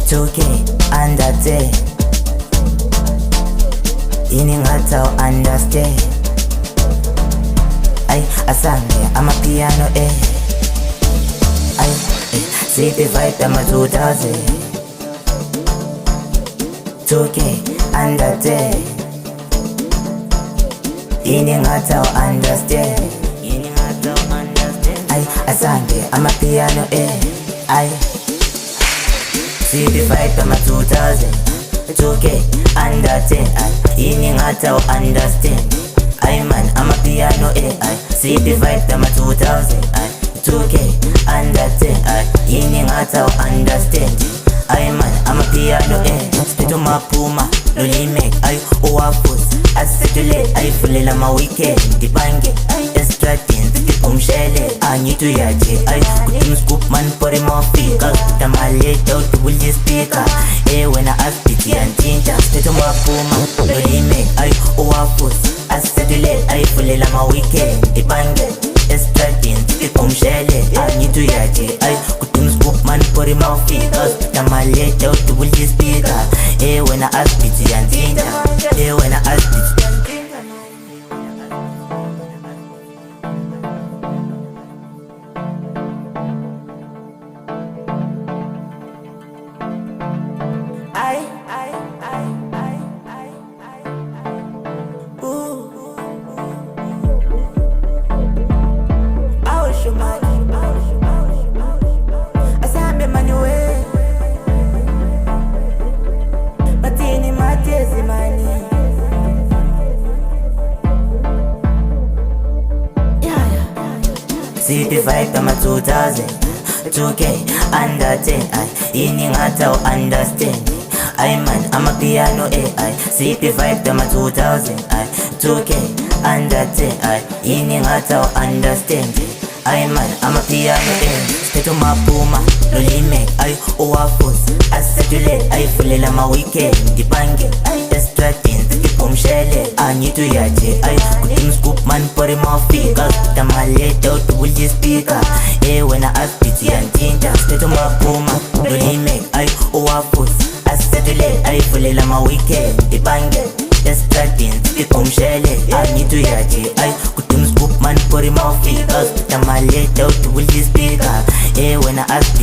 2K under 10 ini ngathi understand. Ay asange amapiano ay city vibe ama 2000 2K under 10 ini ngathi understand. Ay asange amapiano ay city vibe ama 2000 2K under 10 ay ini ngathi understand. Ay man amapiano ay city vibe ama 2000 ay 2K under 10 ay ini ngathi understand. Ay man amapiano spito mapuma lolimek ay Waffles asetule ay fulela ma weekend dibange estratin umshele anyitu yaje ay kutum scoop man pore mafika SbudaMaleather tubuli speaker when I ask piti antinja spito mapuma lolimek ay Waffles asetule ay fulela ma weekend dibange estratin umshele anyitu yaje ay kutum scoop man pore mafika SbudaMaleather tubuli speaker when I ask piti antinja when I ask piti city vibe ama 2000 2K under 10 ay ini ngathi understand. Ay man amapiano ay city vibe ama 2000 ay 2K under 10 ay ini ngathi understand. Ay man amapiano spito mapuma lolimek ay Waffles asetule ay fulela ma weekend dibange estratin umshele anyitu yaje ay kutum scoop man pore mafika SbudaMaleather tubuli speaker when I ask piti antinja spito mapuma lolimek ay Waffles asetule ay fulela ma weekend dibange estratin umshele anyitu yaje ay kutum scoop man pore mafika SbudaMaleather tubuli speaker when I ask